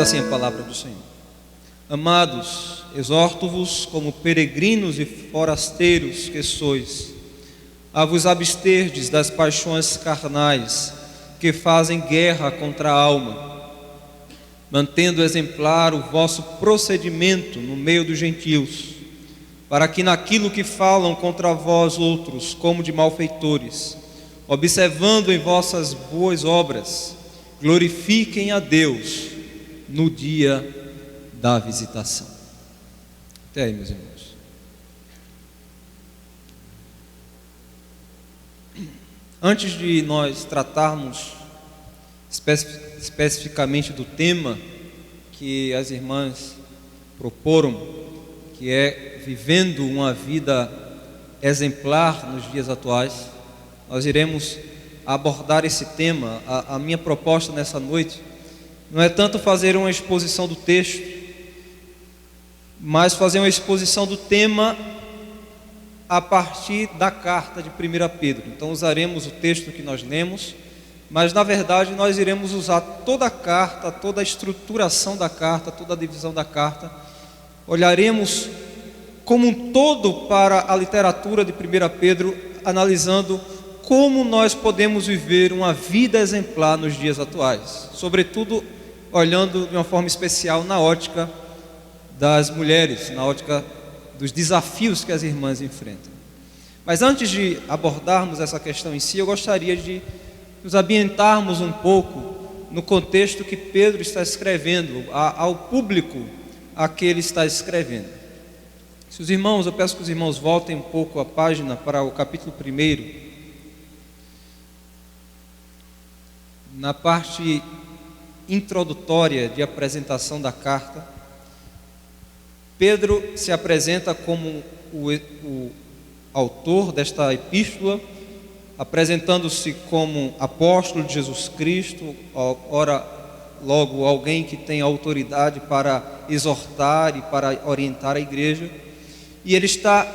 assim a palavra do Senhor: Amados, exorto-vos como peregrinos e forasteiros que sois, a vos absterdes das paixões carnais que fazem guerra contra a alma, mantendo exemplar o vosso procedimento no meio dos gentios, para que naquilo que falam contra vós outros, como de malfeitores, observando em vossas boas obras, glorifiquem a Deus no dia da visitação. Até aí, meus irmãos. Antes de nós tratarmos especificamente do tema que as irmãs proporam, que é vivendo uma vida exemplar nos dias atuais, nós iremos abordar esse tema. A minha proposta nessa noite não é tanto fazer uma exposição do texto, mas fazer uma exposição do tema a partir da carta de 1 Pedro. Então usaremos o texto que nós lemos, mas na verdade nós iremos usar toda a carta, toda a estruturação da carta, toda a divisão da carta. Olharemos como um todo para a literatura de 1 Pedro, analisando como nós podemos viver uma vida exemplar nos dias atuais, sobretudo olhando de uma forma especial na ótica das mulheres, na ótica dos desafios que as irmãs enfrentam. Mas antes de abordarmos essa questão em si, eu gostaria de nos ambientarmos um pouco no contexto que Pedro está escrevendo, ao público a que ele está escrevendo. Se os irmãos, eu peço que os irmãos voltem um pouco a página para o capítulo 1, na parte introdutória de apresentação da carta. Pedro se apresenta como o autor desta epístola, apresentando-se como apóstolo de Jesus Cristo, ora logo alguém que tem autoridade para exortar e para orientar a igreja, e ele está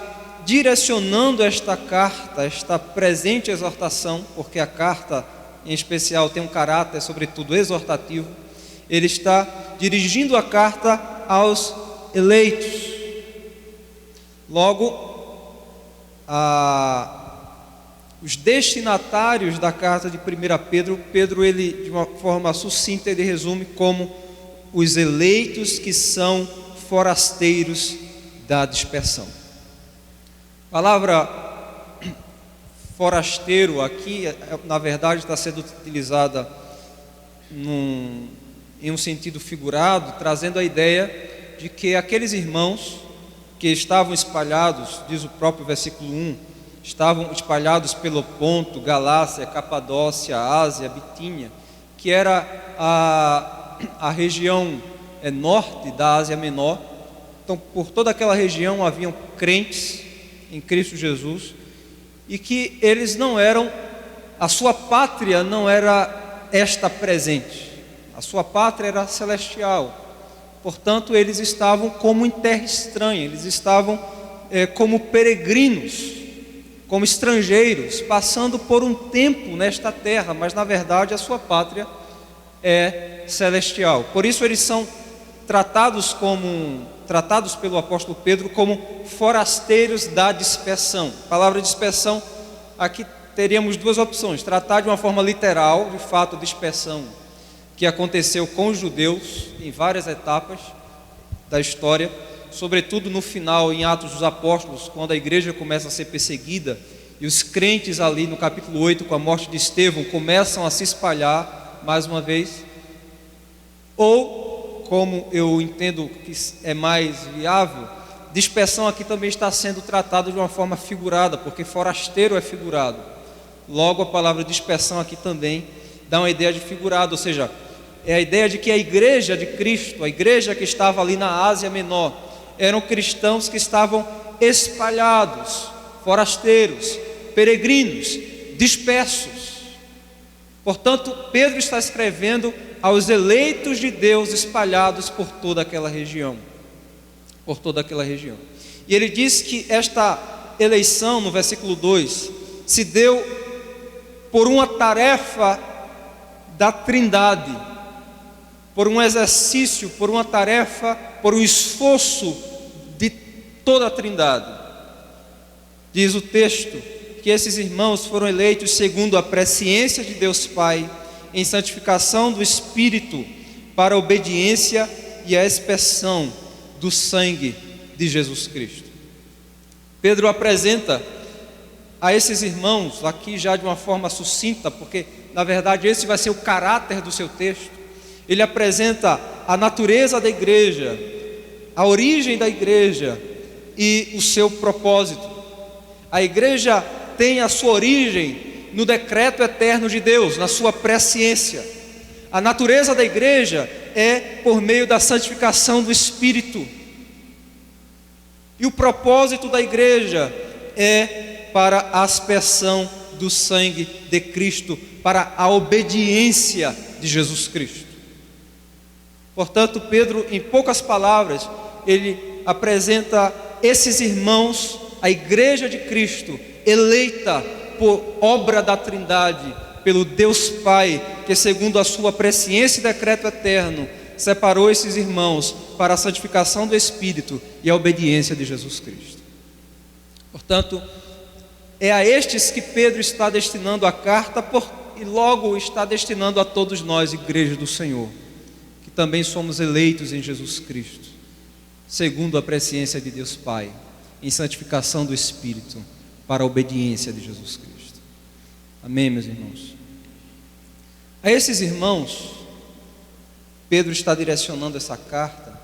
direcionando esta carta, esta presente exortação, porque a carta em especial tem um caráter sobretudo exortativo. Ele está dirigindo a carta aos eleitos. Logo, os destinatários da carta de 1 Pedro, ele, de uma forma sucinta, ele resume como os eleitos que são forasteiros da dispersão. A palavra forasteiro aqui, na verdade, está sendo utilizada em um sentido figurado, trazendo a ideia de que aqueles irmãos que estavam espalhados, diz o próprio versículo 1, estavam espalhados pelo Ponto, Galácia, Capadócia, Ásia, Bitínia, que era a região norte da Ásia Menor. Então, por toda aquela região haviam crentes em Cristo Jesus, e que eles não eram, a sua pátria não era esta presente, a sua pátria era celestial. Portanto, eles estavam como em terra estranha, eles estavam como peregrinos, como estrangeiros, passando por um tempo nesta terra, mas na verdade a sua pátria é celestial. Por isso eles são tratados pelo apóstolo Pedro como forasteiros da dispersão. A palavra dispersão, aqui teríamos duas opções: tratar de uma forma literal, de fato, a dispersão que aconteceu com os judeus em várias etapas da história, sobretudo no final, em Atos dos Apóstolos, quando a igreja começa a ser perseguida, e os crentes ali no capítulo 8, com a morte de Estevão, começam a se espalhar mais uma vez. Ou, como eu entendo que é mais viável, dispersão aqui também está sendo tratada de uma forma figurada, porque forasteiro é figurado. Logo, a palavra dispersão aqui também dá uma ideia de figurado, ou seja, é a ideia de que a igreja de Cristo, a igreja que estava ali na Ásia Menor, eram cristãos que estavam espalhados, forasteiros, peregrinos, dispersos. Portanto, Pedro está escrevendo aos eleitos de Deus espalhados por toda aquela região. E ele diz que esta eleição, no versículo 2, se deu por uma tarefa da Trindade. por um exercício, por uma tarefa, por um esforço de toda a Trindade. Diz o texto que esses irmãos foram eleitos segundo a presciência de Deus Pai, em santificação do Espírito, para a obediência e a expiação do sangue de Jesus Cristo. Pedro apresenta a esses irmãos, aqui já de uma forma sucinta, porque na verdade esse vai ser o caráter do seu texto. Ele apresenta a natureza da igreja, a origem da igreja e o seu propósito. A igreja tem a sua origem no decreto eterno de Deus, na sua presciência. A natureza da igreja é por meio da santificação do Espírito. E o propósito da igreja é para a aspersão do sangue de Cristo, para a obediência de Jesus Cristo. Portanto, Pedro, em poucas palavras, ele apresenta esses irmãos, a igreja de Cristo, eleita por obra da Trindade, pelo Deus Pai, que segundo a sua presciência e decreto eterno, separou esses irmãos para a santificação do Espírito e a obediência de Jesus Cristo. Portanto, é a estes que Pedro está destinando a carta e logo está destinando a todos nós, igreja do Senhor, que também somos eleitos em Jesus Cristo, segundo a presciência de Deus Pai, em santificação do Espírito, para a obediência de Jesus Cristo. Amém, meus irmãos? A esses irmãos, Pedro está direcionando essa carta,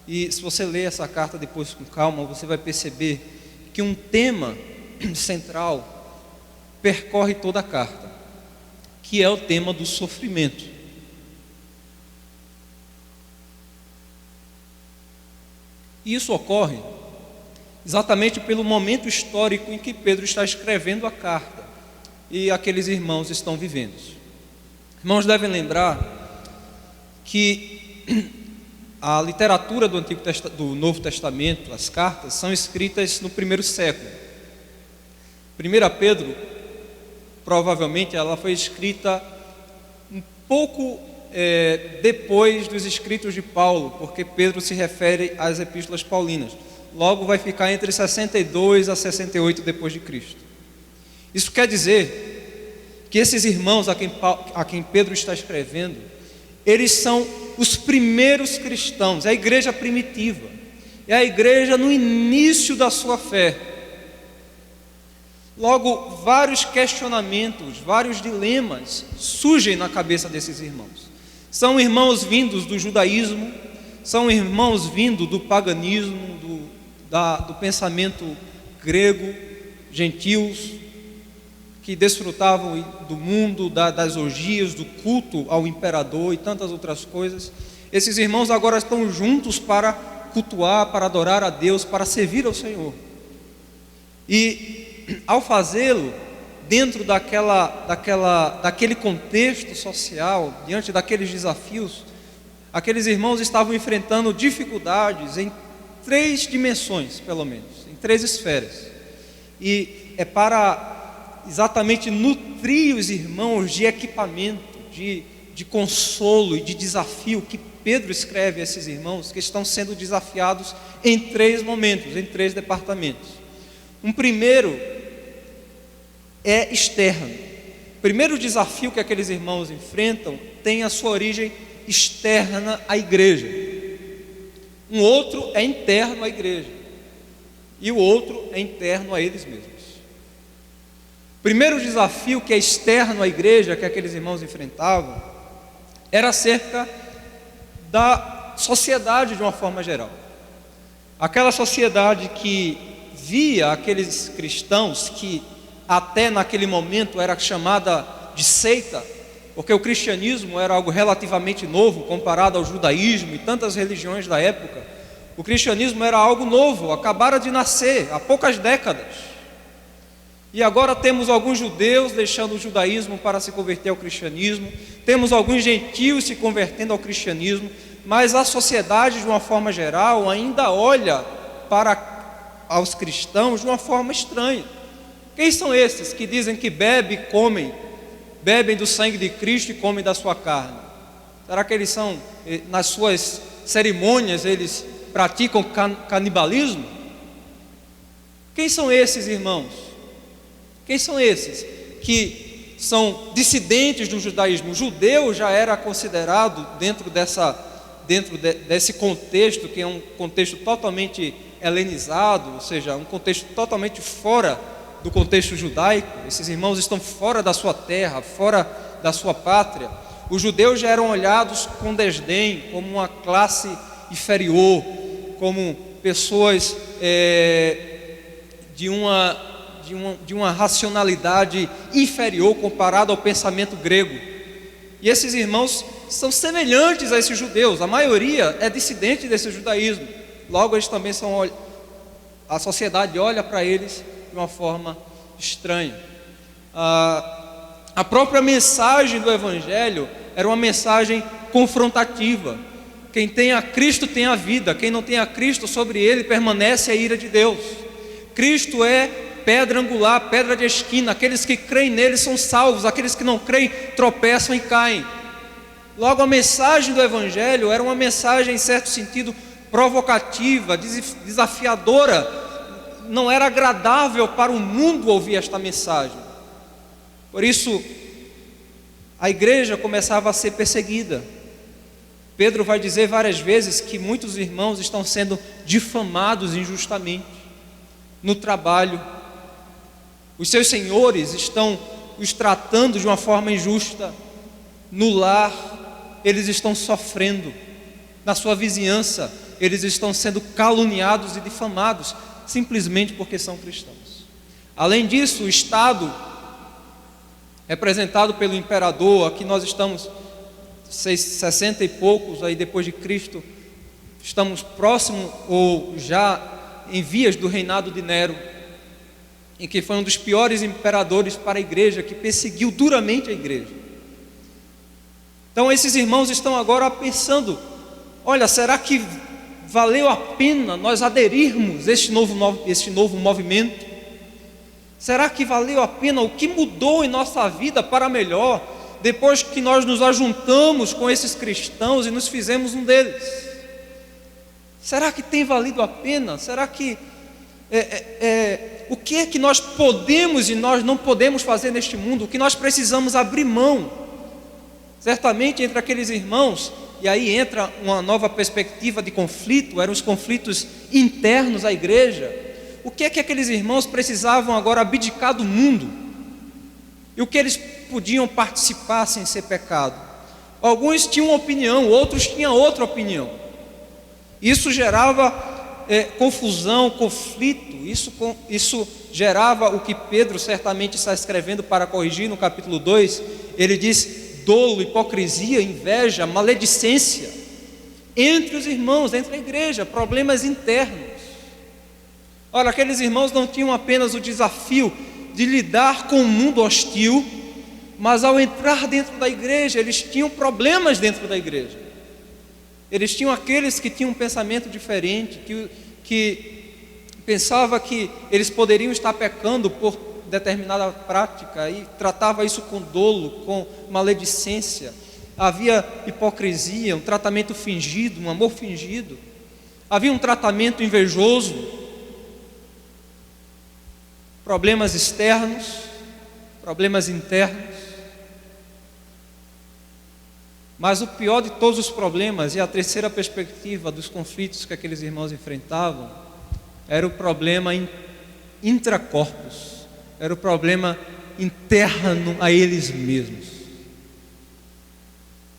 e se você ler essa carta depois com calma, você vai perceber que um tema central percorre toda a carta, que é o tema do sofrimento. E isso ocorre exatamente pelo momento histórico em que Pedro está escrevendo a carta e aqueles irmãos estão vivendo. Irmãos devem lembrar que a literatura do Novo Testamento, as cartas, são escritas no primeiro século. 1 Pedro, provavelmente, ela foi escrita um pouco depois dos escritos de Paulo, porque Pedro se refere às epístolas paulinas. Logo vai ficar entre 62 a 68 depois de Cristo. Isso quer dizer que esses irmãos a quem Pedro está escrevendo, eles são os primeiros cristãos, é a igreja primitiva, é a igreja no início da sua fé. Logo, vários questionamentos, vários dilemas surgem na cabeça desses irmãos. São irmãos vindos do judaísmo, são irmãos vindos do paganismo, do pensamento grego, gentios, que desfrutavam do mundo, das orgias, do culto ao imperador e tantas outras coisas. Esses irmãos agora estão juntos para cultuar, para adorar a Deus, para servir ao Senhor. E ao fazê-lo, dentro daquele contexto social, diante daqueles desafios, aqueles irmãos estavam enfrentando dificuldades em 3 dimensões, pelo menos, em 3 esferas. E é para exatamente nutrir os irmãos de equipamento, de consolo e de desafio, que Pedro escreve a esses irmãos que estão sendo desafiados em 3 momentos, em 3 departamentos. Um primeiro é externo. O primeiro desafio que aqueles irmãos enfrentam tem a sua origem externa à igreja. Um outro é interno à igreja, e o outro é interno a eles mesmos. O primeiro desafio, que é externo à igreja, que aqueles irmãos enfrentavam, era acerca da sociedade de uma forma geral. Aquela sociedade que via aqueles cristãos, que até naquele momento era chamada de seita, porque o cristianismo era algo relativamente novo comparado ao judaísmo e tantas religiões da época. O cristianismo era algo novo, acabara de nascer há poucas décadas. E agora temos alguns judeus deixando o judaísmo para se converter ao cristianismo, temos alguns gentios se convertendo ao cristianismo, mas a sociedade de uma forma geral ainda olha para os cristãos de uma forma estranha. Quem são esses que dizem que bebem do sangue de Cristo e comem da sua carne? Será que eles são, nas suas cerimônias, eles praticam canibalismo? Quem são esses irmãos? Quem são esses que são dissidentes do judaísmo? O judeu já era considerado dentro desse contexto, que é um contexto totalmente helenizado, ou seja, um contexto totalmente fora do contexto judaico. Esses irmãos estão fora da sua terra, fora da sua pátria. Os judeus já eram olhados com desdém, como uma classe inferior, como pessoas de uma racionalidade inferior comparado ao pensamento grego. E esses irmãos são semelhantes a esses judeus. A maioria é dissidente desse judaísmo. Logo, eles também são... A sociedade olha para eles de uma forma estranha. A própria mensagem do Evangelho era uma mensagem confrontativa. Quem tem a Cristo tem a vida. Quem não tem a Cristo, sobre ele permanece a ira de Deus. Cristo é pedra angular, pedra de esquina. Aqueles que creem nele são salvos. Aqueles que não creem tropeçam e caem. Logo, a mensagem do Evangelho era uma mensagem, em certo sentido, provocativa, desafiadora. Não era agradável para o mundo ouvir esta mensagem. Por isso, a igreja começava a ser perseguida. Pedro vai dizer várias vezes que muitos irmãos estão sendo difamados injustamente no trabalho. Os seus senhores estão os tratando de uma forma injusta. No lar, eles estão sofrendo. Na sua vizinhança, eles estão sendo caluniados e difamados, simplesmente porque são cristãos. Além disso, o Estado, representado pelo imperador, aqui nós estamos 60 e poucos aí depois de Cristo, estamos próximo ou já em vias do reinado de Nero, em que foi um dos piores imperadores para a igreja, que perseguiu duramente a igreja. Então esses irmãos estão agora pensando: olha, será que valeu a pena nós aderirmos a este novo movimento? Será que valeu a pena? O que mudou em nossa vida para melhor depois que nós nos ajuntamos com esses cristãos e nos fizemos um deles? Será que tem valido a pena? Será que o que é que nós podemos e nós não podemos fazer neste mundo? O que nós precisamos abrir mão? Certamente entre aqueles irmãos, e aí entra uma nova perspectiva de conflito, eram os conflitos internos à igreja. O que é que aqueles irmãos precisavam agora abdicar do mundo? E o que eles podiam participar sem ser pecado? Alguns tinham uma opinião, outros tinham outra opinião. Isso gerava confusão, conflito. Isso gerava o que Pedro certamente está escrevendo para corrigir no capítulo 2. Ele diz: dolo, hipocrisia, inveja, maledicência entre os irmãos, entre a igreja, problemas internos. Olha, aqueles irmãos não tinham apenas o desafio de lidar com um mundo hostil, mas ao entrar dentro da igreja, eles tinham problemas dentro da igreja. Eles tinham aqueles que tinham um pensamento diferente, que pensava que eles poderiam estar pecando por determinada prática, e tratava isso com dolo, com maledicência. Havia hipocrisia, um tratamento fingido, um amor fingido. Havia um tratamento invejoso. Problemas externos, problemas internos. Mas o pior de todos os problemas, e a terceira perspectiva dos conflitos que aqueles irmãos enfrentavam, era o problema intracorpus, era o problema interno a eles mesmos.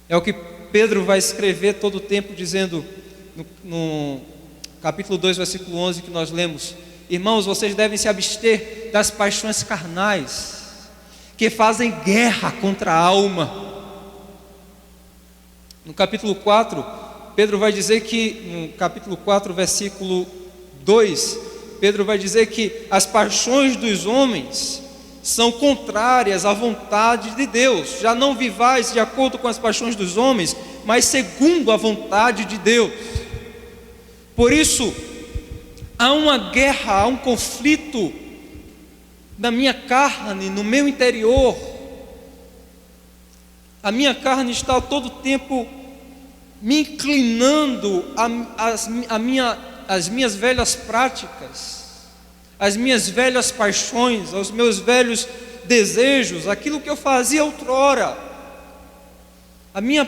É o que Pedro vai escrever todo o tempo, dizendo no capítulo 2, versículo 11, que nós lemos: irmãos, vocês devem se abster das paixões carnais, que fazem guerra contra a alma. No capítulo 4, Pedro vai dizer que, no capítulo 4, versículo 2, Pedro vai dizer que as paixões dos homens são contrárias à vontade de Deus. Já não vivais de acordo com as paixões dos homens, mas segundo a vontade de Deus. Por isso, há uma guerra, há um conflito na minha carne, no meu interior. A minha carne está todo o tempo me inclinando às minhas velhas práticas, às minhas velhas paixões, aos meus velhos desejos, aquilo que eu fazia outrora. A minha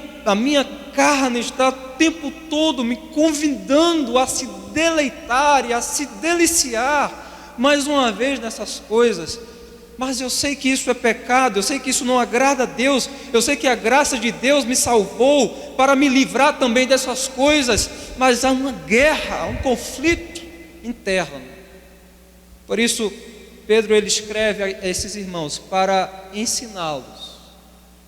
carne está o tempo todo me convidando a se deleitar e a se deliciar mais uma vez nessas coisas. Mas eu sei que isso é pecado, eu sei que isso não agrada a Deus, eu sei que a graça de Deus me salvou para me livrar também dessas coisas, mas há uma guerra, há um conflito interno. Por isso, Pedro ele escreve a esses irmãos para ensiná-los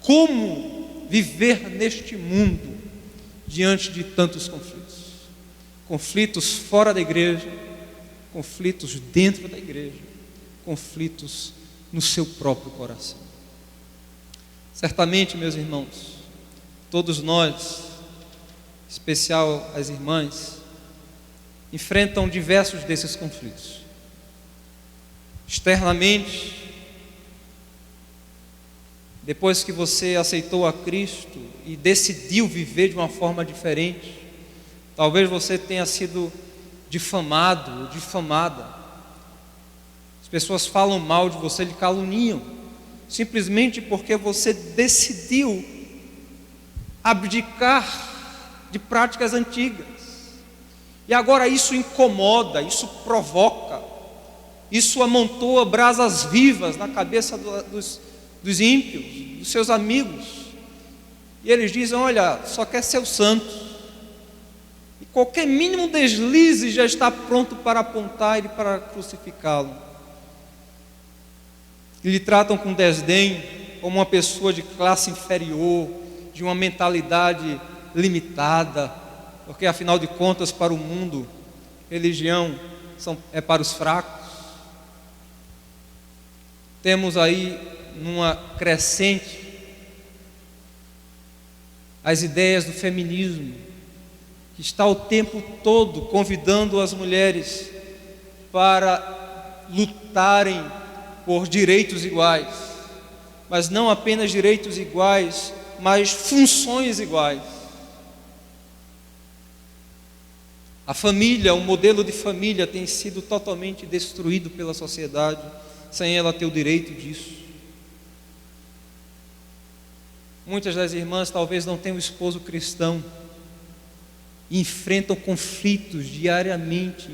como viver neste mundo diante de tantos conflitos. Conflitos fora da igreja, conflitos dentro da igreja, conflitos no seu próprio coração. Certamente, meus irmãos, todos nós, em especial as irmãs, enfrentam diversos desses conflitos. Externamente, depois que você aceitou a Cristo e decidiu viver de uma forma diferente, talvez você tenha sido difamado ou difamada. As pessoas falam mal de você, lhe caluniam, simplesmente porque você decidiu abdicar de práticas antigas. E agora isso incomoda, isso provoca, isso amontoa brasas vivas na cabeça dos ímpios, dos seus amigos. E eles dizem: olha, só quer ser o santo. E qualquer mínimo deslize já está pronto para apontar ele, para crucificá-lo. E lhe tratam com desdém, como uma pessoa de classe inferior, de uma mentalidade limitada, porque afinal de contas, para o mundo, religião é para os fracos. Temos aí, numa crescente, as ideias do feminismo, que está o tempo todo convidando as mulheres para lutarem por direitos iguais, mas não apenas direitos iguais, mas funções iguais. A família, o modelo de família tem sido totalmente destruído pela sociedade, sem ela ter o direito disso. Muitas das irmãs talvez não tenham esposo cristão e enfrentam conflitos diariamente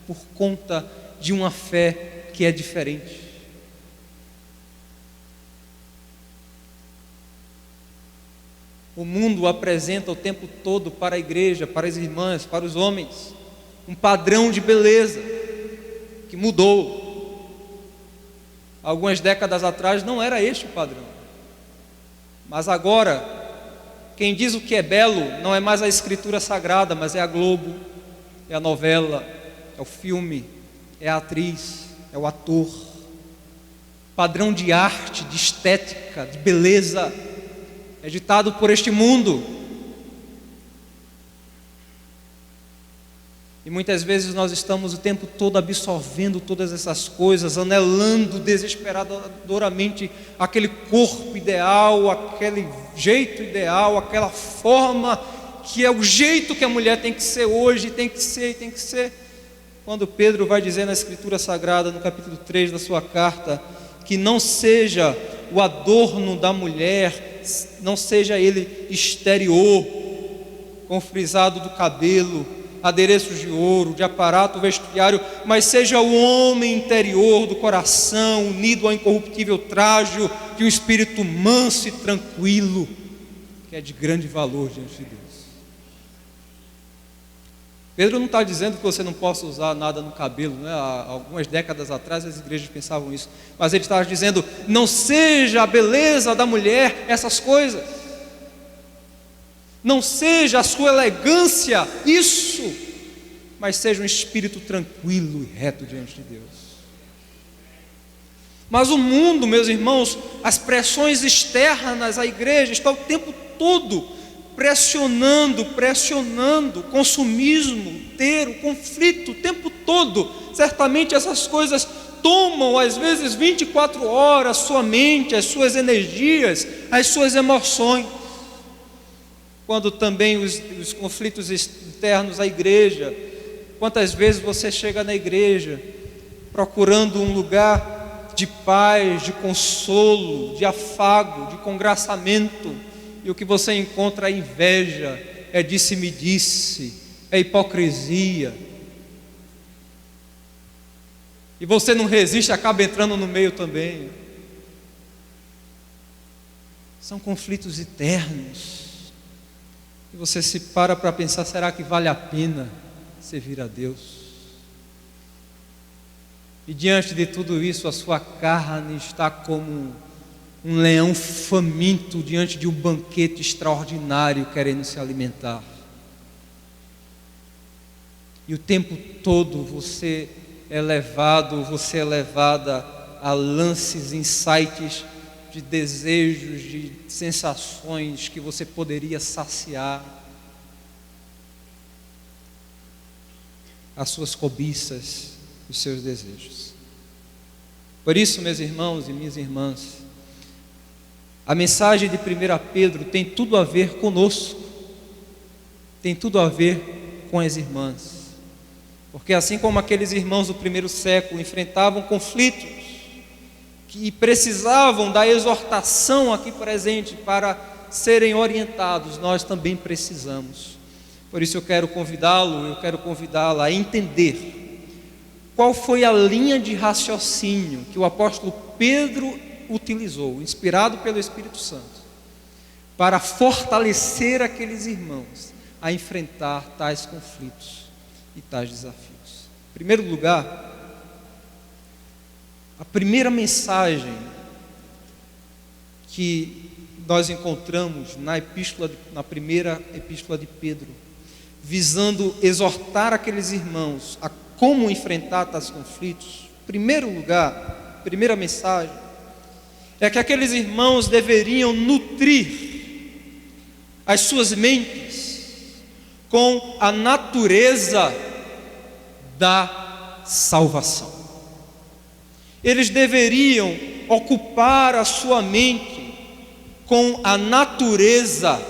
por conta de uma fé que é diferente. O mundo apresenta o tempo todo para a igreja, para as irmãs, para os homens, um padrão de beleza que mudou. Algumas décadas atrás não era este o padrão. Mas agora, quem diz o que é belo não é mais a escritura sagrada, mas é a Globo, é a novela, é o filme, é a atriz, é o ator. Padrão de arte, de estética, de beleza é ditado por este mundo. E muitas vezes nós estamos o tempo todo absorvendo todas essas coisas, anelando desesperadoramente aquele corpo ideal, aquele jeito ideal, aquela forma que é o jeito que a mulher tem que ser hoje, tem que ser. Quando Pedro vai dizer na Escritura Sagrada, no capítulo 3 da sua carta, que não seja o adorno da mulher, não seja ele exterior, com frisado do cabelo, adereços de ouro, de aparato vestuário, mas seja o homem interior do coração, unido ao incorruptível trajo de um espírito manso e tranquilo, que é de grande valor diante de Deus. Pedro não está dizendo que você não possa usar nada no cabelo, né? Há algumas décadas atrás as igrejas pensavam isso, mas ele está dizendo: não seja a beleza da mulher essas coisas, não seja a sua elegância isso, mas seja um espírito tranquilo e reto diante de Deus. Mas o mundo, meus irmãos, as pressões externas à igreja está o tempo todo pressionando, o consumismo, o conflito o tempo todo. Certamente essas coisas tomam às vezes 24 horas sua mente, as suas energias, as suas emoções. quando também os conflitos internos à igreja. Quantas vezes você chega na igreja procurando um lugar de paz, de consolo, de afago, de congraçamento, e o que você encontra é inveja, é disse-me-disse, é hipocrisia, e você não resiste, acaba entrando no meio também. São conflitos eternos, e você se para pensar, será que vale a pena servir a Deus? E diante de tudo isso, a sua carne está como um leão faminto diante de um banquete extraordinário, querendo se alimentar. E o tempo todo você é levada a lances, insights de desejos, de sensações que você poderia saciar, as suas cobiças, os seus desejos. Por isso, meus irmãos e minhas irmãs, a mensagem de 1 Pedro tem tudo a ver conosco, tem tudo a ver com as irmãs, porque assim como aqueles irmãos do primeiro século enfrentavam conflitos que precisavam da exortação aqui presente para serem orientados, nós também precisamos. Por isso eu quero convidá-la a entender qual foi a linha de raciocínio que o apóstolo Pedro utilizou, inspirado pelo Espírito Santo, para fortalecer aqueles irmãos a enfrentar tais conflitos e tais desafios. Em primeiro lugar, a primeira mensagem que nós encontramos na primeira epístola de Pedro, visando exortar aqueles irmãos a como enfrentar tais conflitos, em primeiro lugar, primeira mensagem, é que aqueles irmãos deveriam nutrir as suas mentes com a natureza da salvação. Eles deveriam ocupar a sua mente com a natureza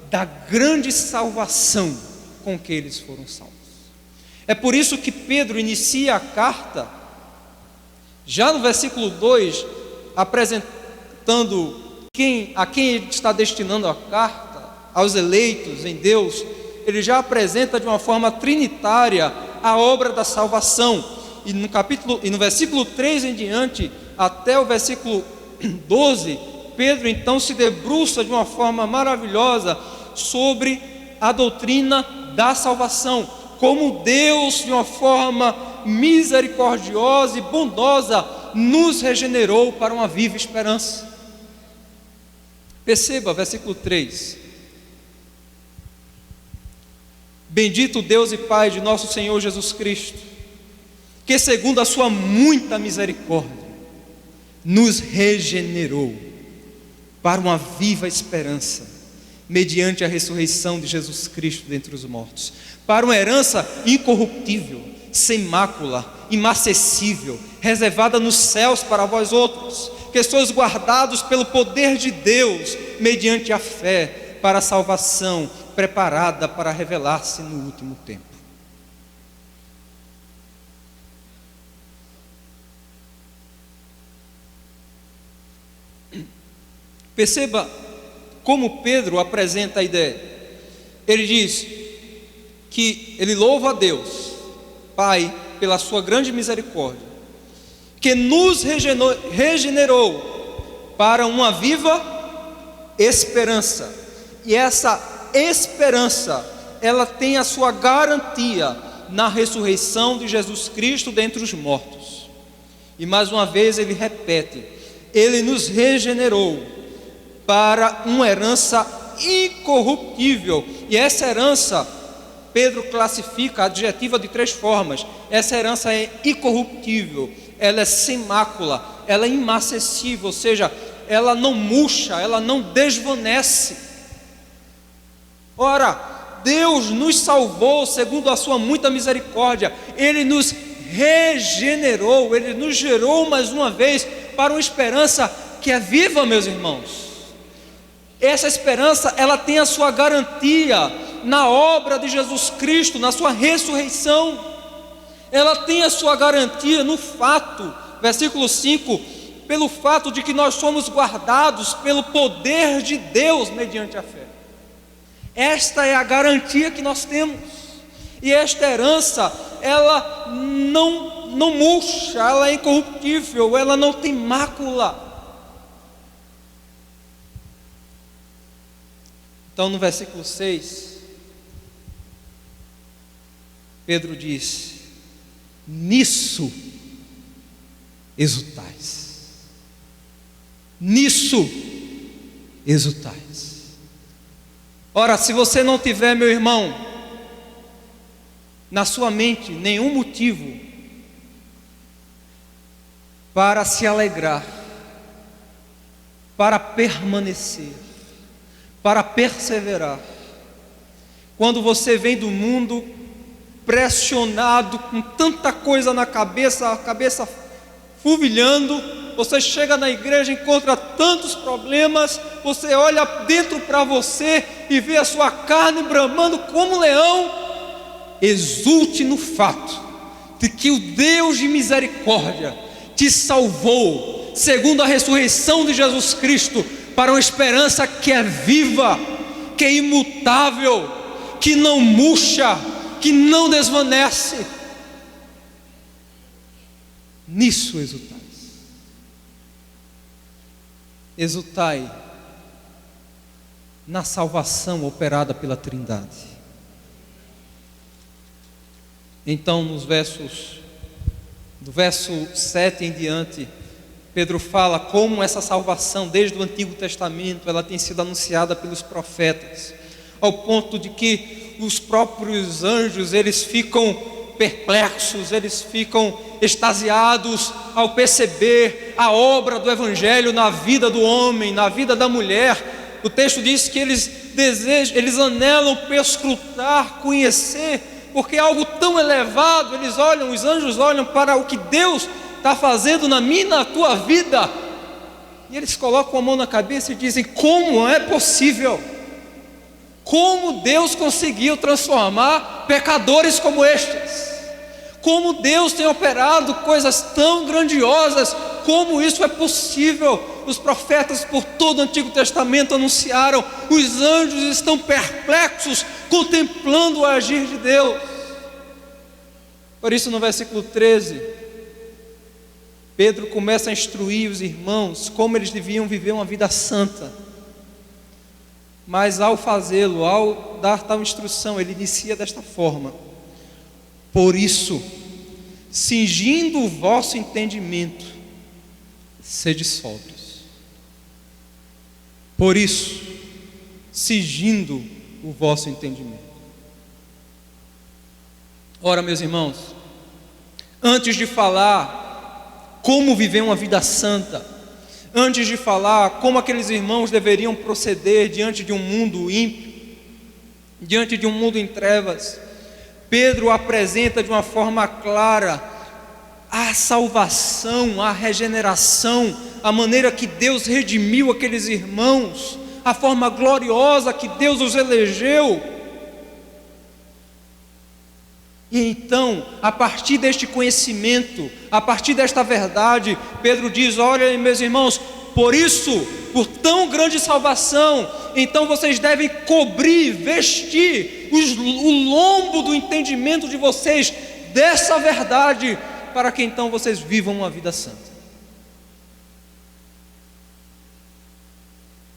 da grande salvação com que eles foram salvos. É por isso que Pedro inicia a carta, já no versículo 2, apresentando a quem ele está destinando a carta, aos eleitos em Deus. Ele já apresenta de uma forma trinitária a obra da salvação. E no versículo 3 em diante, até o versículo 12, Pedro então se debruça de uma forma maravilhosa sobre a doutrina da salvação, como Deus, de uma forma misericordiosa e bondosa, nos regenerou para uma viva esperança. Perceba, versículo 3: Bendito Deus e Pai de nosso Senhor Jesus Cristo, que segundo a sua muita misericórdia, nos regenerou para uma viva esperança, mediante a ressurreição de Jesus Cristo dentre os mortos, para uma herança incorruptível, sem mácula, imacessível, reservada nos céus para vós outros, que sois guardados pelo poder de Deus, mediante a fé, para a salvação, preparada para revelar-se no último tempo. Perceba como Pedro apresenta a ideia. Ele diz que ele louva a Deus, Pai, pela sua grande misericórdia, que nos regenerou para uma viva esperança. E essa esperança, ela tem a sua garantia na ressurreição de Jesus Cristo dentre os mortos. E mais uma vez ele repete: ele nos regenerou para uma herança incorruptível. E essa herança, Pedro classifica, adjetiva de 3 formas. Essa herança é incorruptível, ela é sem mácula, ela é imacessível, ou seja, ela não murcha, ela não desvanece. Ora, Deus nos salvou segundo a sua muita misericórdia, Ele nos regenerou, Ele nos gerou mais uma vez para uma esperança que é viva, meus irmãos. Essa esperança, ela tem a sua garantia na obra de Jesus Cristo, na sua ressurreição. Ela tem a sua garantia no fato, versículo 5, pelo fato de que nós somos guardados pelo poder de Deus mediante a fé. Esta é a garantia que nós temos. E esta herança, ela não murcha, ela é incorruptível, ela não tem mácula. Então, no versículo 6, Pedro diz: nisso exultais. Nisso exultais. Ora, se você não tiver, meu irmão, na sua mente nenhum motivo para se alegrar, para permanecer, para perseverar, quando você vem do mundo pressionado, com tanta coisa na cabeça, a cabeça fervilhando, você chega na igreja, encontra tantos problemas, você olha dentro para você e vê a sua carne bramando como um leão, exulte no fato de que o Deus de misericórdia te salvou, segundo a ressurreição de Jesus Cristo, para uma esperança que é viva, que é imutável, que não murcha, que não desvanece. Nisso exultais. Exultai na salvação operada pela Trindade. Então, do verso 7 em diante, Pedro fala como essa salvação, desde o Antigo Testamento, ela tem sido anunciada pelos profetas, ao ponto de que os próprios anjos, eles ficam perplexos, eles ficam extasiados ao perceber a obra do Evangelho na vida do homem, na vida da mulher. O texto diz que eles anelam perscrutar, conhecer, porque é algo tão elevado. Os anjos olham para o que Deus está fazendo na minha e na tua vida, e eles colocam a mão na cabeça e dizem: como é possível? Como Deus conseguiu transformar pecadores como estes? Como Deus tem operado coisas tão grandiosas? Como isso é possível? Os profetas por todo o Antigo Testamento anunciaram, os anjos estão perplexos, contemplando o agir de Deus. Por isso, no versículo 13, Pedro começa a instruir os irmãos como eles deviam viver uma vida santa. Mas ao fazê-lo, ao dar tal instrução, ele inicia desta forma: por isso, cingindo o vosso entendimento, sede sóbrios. Por isso, cingindo o vosso entendimento. Ora, meus irmãos, antes de falar como viver uma vida santa, antes de falar como aqueles irmãos deveriam proceder diante de um mundo ímpio, diante de um mundo em trevas, Pedro apresenta de uma forma clara a salvação, a regeneração, a maneira que Deus redimiu aqueles irmãos, a forma gloriosa que Deus os elegeu. E então, a partir deste conhecimento, a partir desta verdade, Pedro diz: olha, meus irmãos, por isso, por tão grande salvação, então vocês devem cobrir, vestir o lombo do entendimento de vocês dessa verdade, para que então vocês vivam uma vida santa.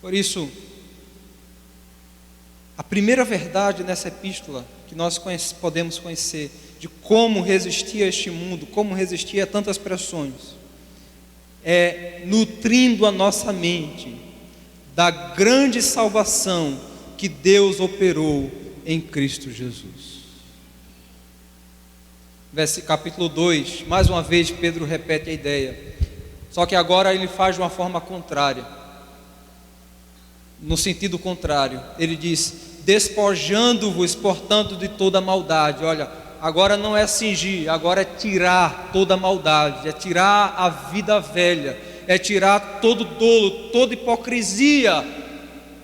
Por isso, a primeira verdade nessa epístola que nós podemos conhecer de como resistir a este mundo, como resistir a tantas pressões, é nutrindo a nossa mente da grande salvação que Deus operou em Cristo Jesus. Capítulo 2, mais uma vez Pedro repete a ideia, só que agora ele faz de uma forma contrária, no sentido contrário. Ele diz: despojando-vos, portanto, de toda maldade. Olha, agora não é cingir, agora é tirar toda maldade, é tirar a vida velha, é tirar todo dolo, toda hipocrisia,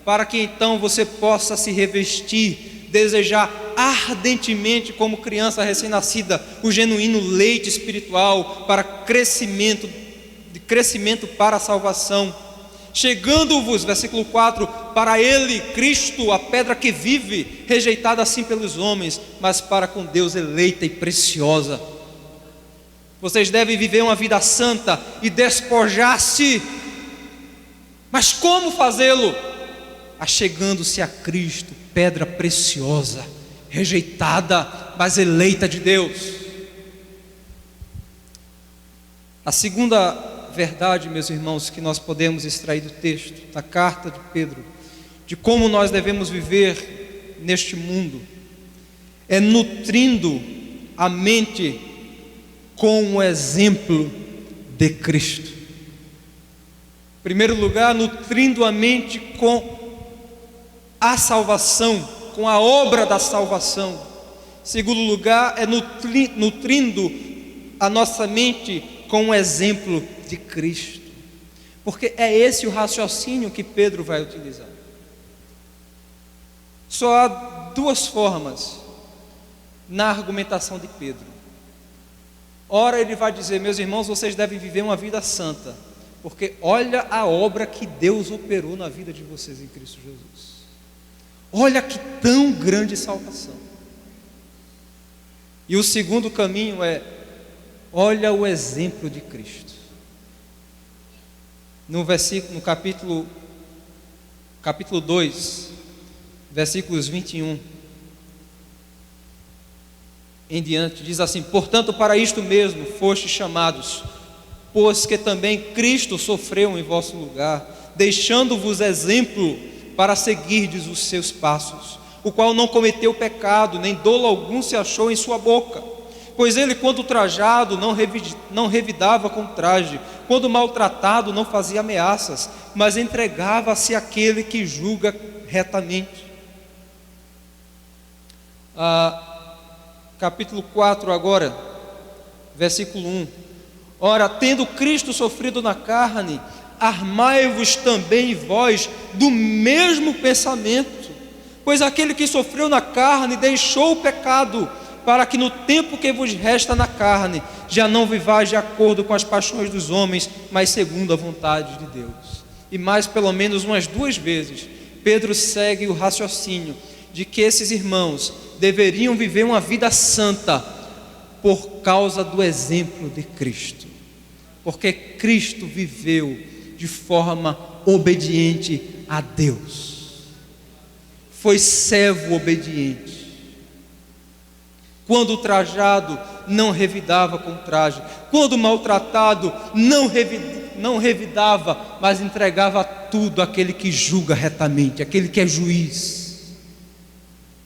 para que então você possa se revestir, desejar ardentemente, como criança recém-nascida, o genuíno leite espiritual para crescimento para a salvação. Chegando-vos, versículo 4, para ele, Cristo, a pedra que vive, rejeitada assim pelos homens, mas para com Deus eleita e preciosa. Vocês devem viver uma vida santa e despojar-se. Mas como fazê-lo? Achegando-se a Cristo, pedra preciosa, rejeitada, mas eleita de Deus. A segunda verdade, meus irmãos, que nós podemos extrair do texto, da carta de Pedro, de como nós devemos viver neste mundo, é nutrindo a mente com o exemplo de Cristo. Em primeiro lugar, nutrindo a mente com a salvação, com a obra da salvação. Em segundo lugar, é nutrindo a nossa mente com o exemplo de Cristo, porque é esse o raciocínio que Pedro vai utilizar. Só há duas formas na argumentação de Pedro. Ora, ele vai dizer: meus irmãos, vocês devem viver uma vida santa, porque olha a obra que Deus operou na vida de vocês em Cristo Jesus. Olha que tão grande salvação. E o segundo caminho é: olha o exemplo de Cristo. No capítulo 2, versículos 21 em diante, diz assim: portanto, para isto mesmo fostes chamados, pois que também Cristo sofreu em vosso lugar, deixando-vos exemplo para seguirdes os seus passos, o qual não cometeu pecado, nem dolo algum se achou em sua boca. Pois ele, quando trajado, não revidava com traje, quando maltratado, não fazia ameaças, mas entregava-se àquele que julga retamente. Capítulo 4 agora, versículo 1. Ora, tendo Cristo sofrido na carne, armai-vos também vós do mesmo pensamento, pois aquele que sofreu na carne deixou o pecado, para que no tempo que vos resta na carne, já não vivais de acordo com as paixões dos homens, mas segundo a vontade de Deus. E mais pelo menos umas 2 vezes, Pedro segue o raciocínio de que esses irmãos deveriam viver uma vida santa por causa do exemplo de Cristo, porque Cristo viveu de forma obediente a Deus, foi servo obediente. Quando trajado, não revidava com traje, quando maltratado, não revidava, mas entregava tudo àquele que julga retamente, aquele que é juiz,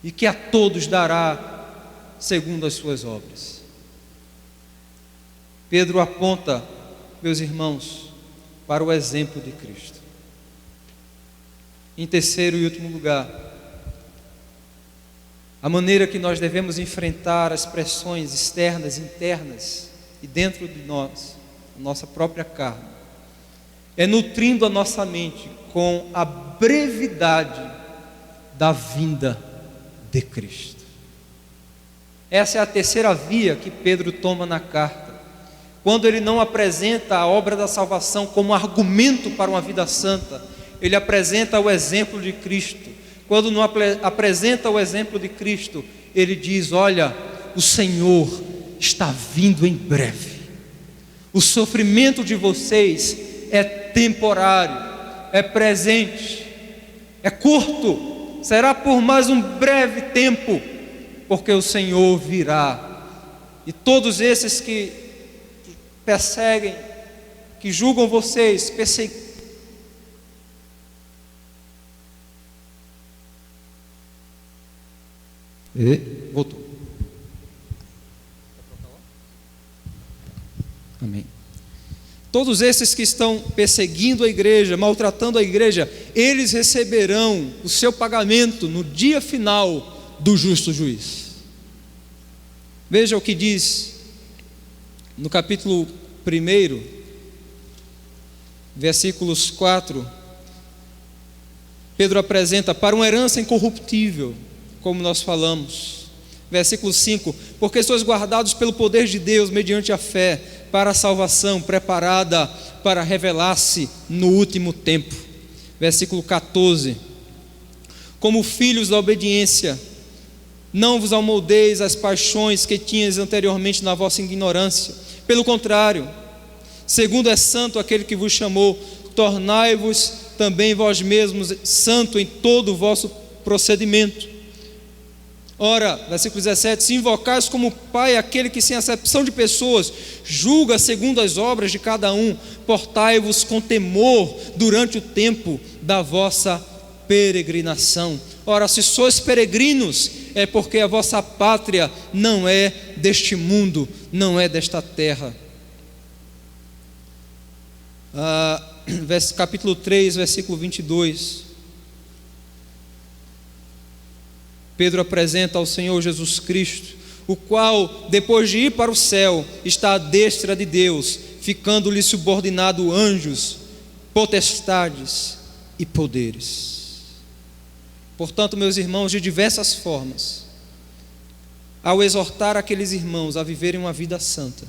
e que a todos dará segundo as suas obras. Pedro aponta, meus irmãos, para o exemplo de Cristo. Em terceiro e último lugar, a maneira que nós devemos enfrentar as pressões externas e internas e dentro de nós, a nossa própria carne, é nutrindo a nossa mente com a brevidade da vinda de Cristo. Essa é a terceira via que Pedro toma na carta. Quando ele não apresenta a obra da salvação como argumento para uma vida santa, ele apresenta o exemplo de Cristo. Quando não apresenta o exemplo de Cristo, ele diz: olha, o Senhor está vindo em breve. O sofrimento de vocês é temporário, é presente, é curto, será por mais um breve tempo, porque o Senhor virá. E todos esses que perseguem, que julgam vocês, voltou. Amém. Todos esses que estão perseguindo a igreja, maltratando a igreja, eles receberão o seu pagamento no dia final do justo juiz. Veja o que diz no capítulo 1, versículos 4. Pedro apresenta para uma herança incorruptível, como nós falamos. Versículo 5: porque sois guardados pelo poder de Deus mediante a fé para a salvação preparada para revelar-se no último tempo. Versículo 14: como filhos da obediência, não vos amoldeis às paixões que tinhas anteriormente na vossa ignorância. Pelo contrário, segundo é santo aquele que vos chamou, tornai-vos também vós mesmos santo em todo o vosso procedimento. Ora, versículo 17: se invocais como Pai aquele que sem acepção de pessoas julga segundo as obras de cada um, portai-vos com temor durante o tempo da vossa peregrinação. Ora, se sois peregrinos, é porque a vossa pátria não é deste mundo, não é desta terra. Capítulo 3, versículo 22. Pedro apresenta ao Senhor Jesus Cristo, o qual, depois de ir para o céu, está à destra de Deus, ficando-lhe subordinado anjos, potestades e poderes. Portanto, meus irmãos, de diversas formas, ao exortar aqueles irmãos a viverem uma vida santa,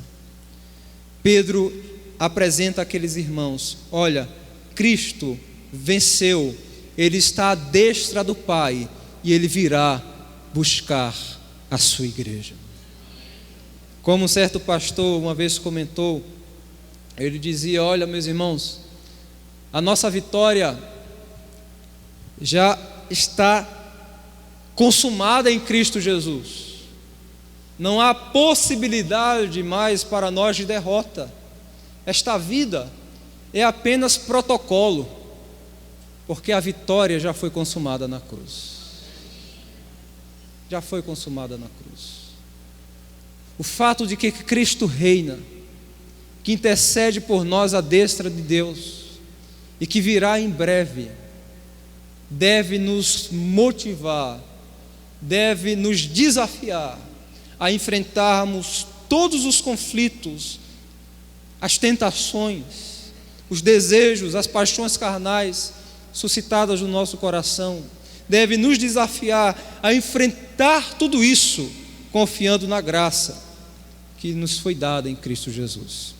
Pedro apresenta àqueles irmãos: olha, Cristo venceu, Ele está à destra do Pai, e Ele virá buscar a sua igreja. Como um certo pastor uma vez comentou, ele dizia: olha, meus irmãos, a nossa vitória já está consumada em Cristo Jesus. Não há possibilidade mais para nós de derrota. Esta vida é apenas protocolo, porque a vitória já foi consumada na cruz. Já foi consumada na cruz. O fato de que Cristo reina, que intercede por nós à destra de Deus e que virá em breve, deve nos motivar, deve nos desafiar a enfrentarmos todos os conflitos, as tentações, os desejos, as paixões carnais suscitadas no nosso coração. Deve nos desafiar a enfrentar tudo isso, confiando na graça que nos foi dada em Cristo Jesus.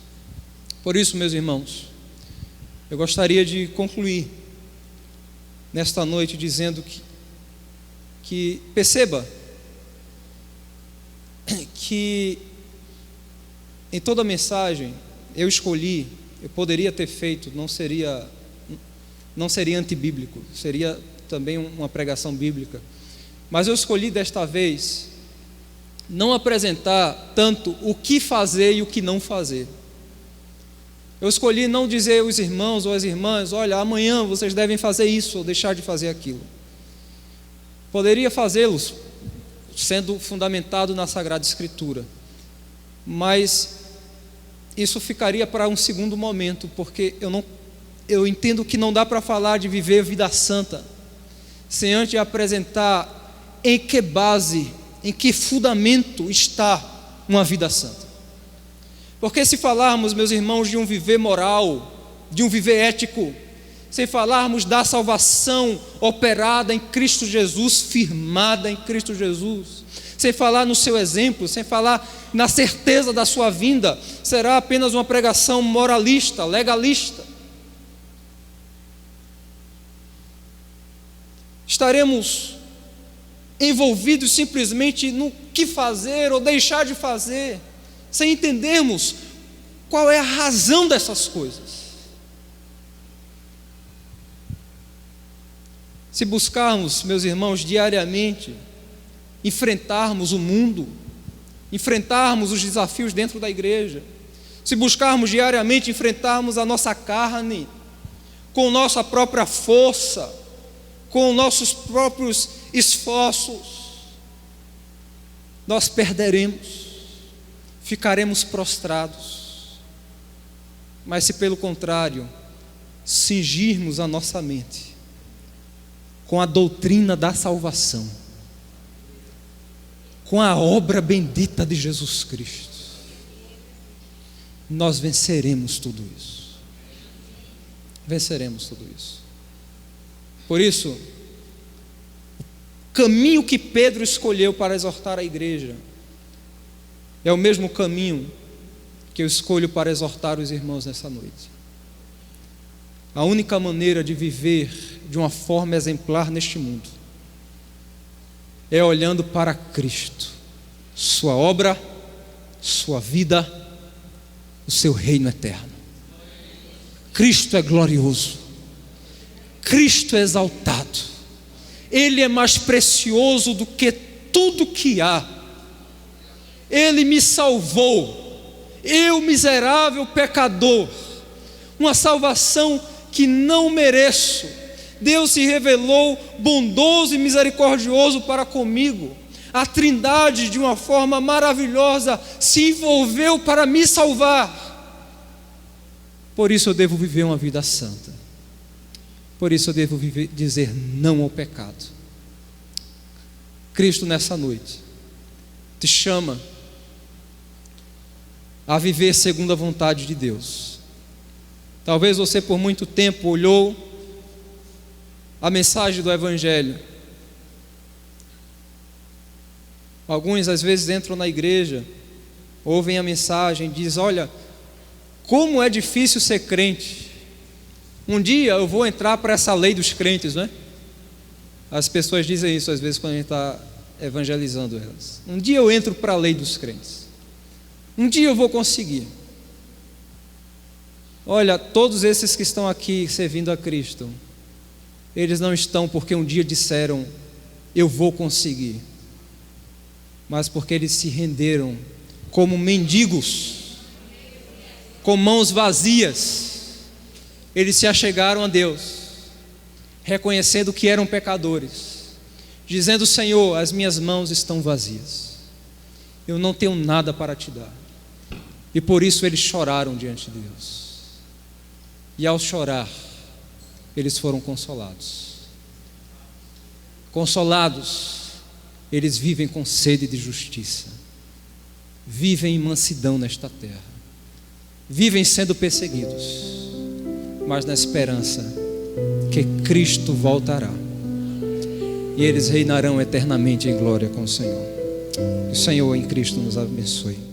Por isso, meus irmãos, eu gostaria de concluir nesta noite dizendo que perceba que em toda a mensagem eu poderia ter feito, não seria antibíblico, seria também uma pregação bíblica, mas eu escolhi desta vez não apresentar tanto o que fazer e o que não fazer. Eu escolhi não dizer aos irmãos ou às irmãs: olha, amanhã vocês devem fazer isso ou deixar de fazer aquilo. Poderia fazê-los sendo fundamentado na Sagrada Escritura, mas isso ficaria para um segundo momento, porque eu entendo que não dá para falar de viver vida santa sem antes apresentar em que base, em que fundamento está uma vida santa. Porque se falarmos, meus irmãos, de um viver moral, de um viver ético, sem falarmos da salvação operada em Cristo Jesus, firmada em Cristo Jesus, sem falar no seu exemplo, sem falar na certeza da sua vinda, será apenas uma pregação moralista, legalista. Estaremos envolvidos simplesmente no que fazer ou deixar de fazer, sem entendermos qual é a razão dessas coisas. Se buscarmos, meus irmãos, diariamente enfrentarmos o mundo, enfrentarmos os desafios dentro da igreja, se buscarmos diariamente enfrentarmos a nossa carne com nossa própria força, com nossos próprios esforços, nós perderemos, ficaremos prostrados. Mas se pelo contrário, cingirmos a nossa mente com a doutrina da salvação, com a obra bendita de Jesus Cristo, nós venceremos tudo isso. Venceremos tudo isso. Por isso, o caminho que Pedro escolheu para exortar a igreja é o mesmo caminho que eu escolho para exortar os irmãos nessa noite. A única maneira de viver de uma forma exemplar neste mundo é olhando para Cristo, sua obra, sua vida, o seu reino eterno. Cristo é glorioso, Cristo é exaltado, Ele é mais precioso do que tudo que há. Ele me salvou, eu miserável pecador, uma salvação que não mereço. Deus se revelou bondoso e misericordioso para comigo. A Trindade, de uma forma maravilhosa, se envolveu para me salvar. Por isso eu devo viver uma vida santa. Por isso eu devo dizer não ao pecado. Cristo nessa noite te chama a viver segundo a vontade de Deus. Talvez você por muito tempo olhou a mensagem do Evangelho. Alguns às vezes entram na igreja, ouvem a mensagem e dizem: olha, como é difícil ser crente. Um dia eu vou entrar para essa lei dos crentes, não é? As pessoas dizem isso às vezes quando a gente está evangelizando elas. Um dia eu entro para a lei dos crentes. Um dia eu vou conseguir. Olha, todos esses que estão aqui servindo a Cristo, eles não estão porque um dia disseram: eu vou conseguir, mas porque eles se renderam como mendigos, com mãos vazias. Eles se achegaram a Deus, reconhecendo que eram pecadores, dizendo: Senhor, as minhas mãos estão vazias, eu não tenho nada para te dar. E por isso eles choraram diante de Deus. E ao chorar, eles foram consolados. Consolados, eles vivem com sede de justiça, vivem em mansidão nesta terra, vivem sendo perseguidos, mas na esperança que Cristo voltará e eles reinarão eternamente em glória com o Senhor. Que o Senhor em Cristo nos abençoe.